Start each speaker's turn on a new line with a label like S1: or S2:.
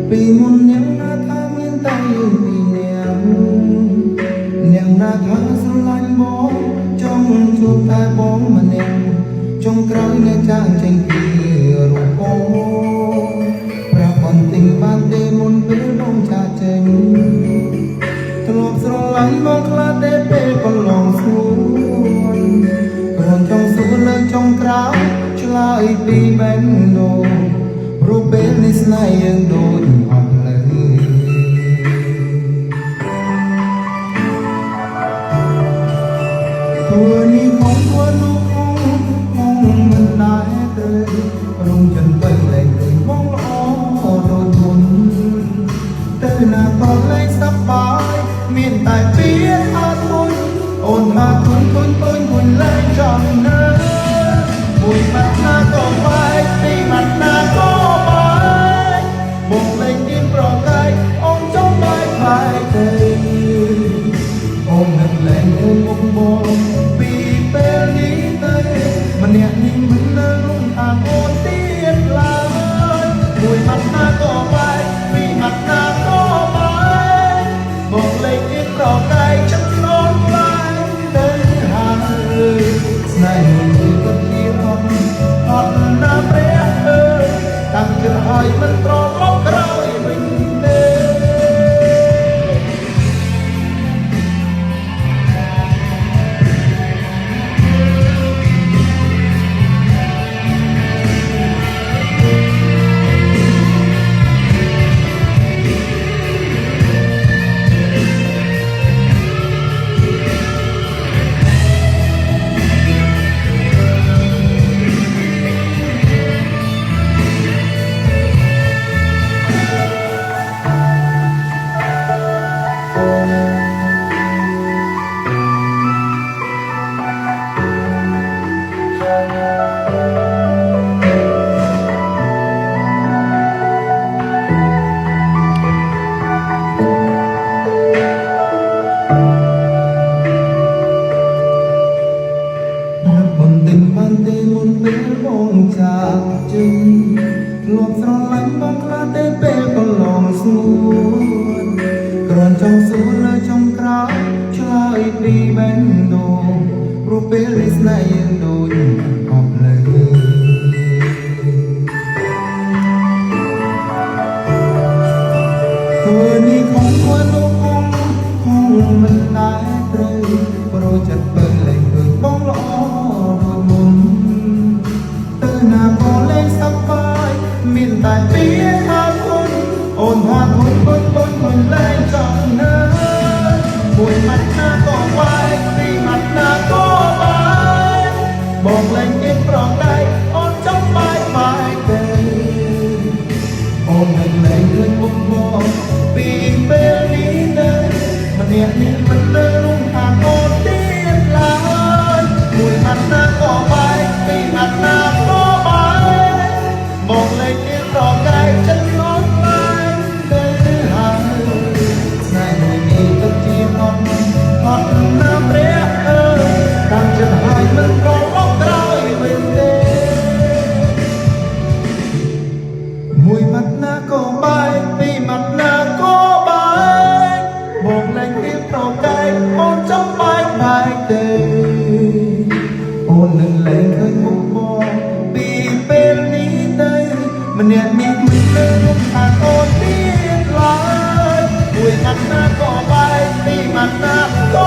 S1: ពីមុននាងណាថាមានតែយើងពីរនាក់នាងណាថាស្រឡាញ់បងចង់ជួបតែបងម្នាក់ចុងក្រោយអ្នកចាស់ចេញពីរូបបងប្រាប់បន្ទិញបានទេមុនពេលបងចាស់ចេញធ្លាប់ស្រឡាញ់បងខ្លាចតែពេលកន្លងស្រួលគ្រាន់ចង់សួរនៅចុងក្រោយឆ្លើយពីបែនដូររូបពេលនេះស្នេហ៍យើងដូចអត់លើធ្វើនេះខំធ្វើនោះខំមិនដែរទេរំចិនទៅលែងឃើញបងល្អដូចមុនទៅណាក៏លែងសប្បាយមានតែពីអត់មុនអូនថាគុណលែងចង់នៅមួយបាត់ណាក៏បែកពីបាត់ណាក៏បងលែងទៀនប្រកែកអូនចង់បែកទេអូននឹងលែងទៅមុខបងពីពេលនេះទៅម្នាក់នេះមិននៅរួមថាអូនទៀតឡើយមួយបាត់ណាក៏បែកពីបាត់ណាក៏បែកបងលែងទៀនប្រកែកចិត្តនន់បែកទៅហើយស្នេហ៍មួយក៏ជាអត់ណាព្រះអើយតាំងចិត្តហើយមិនត្រង់ក្រោយវិញទេបានទេមុនពេលបងចាកចេញធ្លាប់ស្រឡាញ់បងខ្លាចតែពេលកន្លងស្ងួនគ្រាន់ចង់សួរនៅចុងក្រោយឆ្លើយពីបែនដូរព្រោះពេលនេះស្នេហ៍យើងដូចអស់លើធ្វើនេះខំធ្វើនោះខំមិនដែរត្រូវប្រចិត្តបើលែងឃើញបងល្អមានតែពីថាគុណអូនថាគុណលែងចង់នៅមួយមាត់ណាក៏បែកពីមាត់ណាក៏បែកបងលែងទៀនប្រកែកអូនចង់បែកទេអូននឹងលែងឃើញមុខបងពីពេលនេះទៅម្នាក់នេះមិននៅរួមថាអូនទៀតឡើយមួយមាត់ណាក៏បែកពីមាត់ណាក៏បែកបងលែងប្រកែកចិត្តនន់ឡើងទៅហើយស្នេហ៍មួយនេះទុកជាអត់ណាព្រះអើយតាំងចិត្តហើយមិនប្រឡងក្រោយវិញទេមួយមាត់ណាក៏បែកពីមាត់ណាក៏បែកបងលែងរៀបប្រកែកអូនចង់បែកទេអូននឹងលែងឃើញមុខបងពីពេលនេះទៅម្នាក់នេះមិនលើថាអូនទៀតឡើយមួយមាត់ណាក៏បែកពីមាត់ណាក៏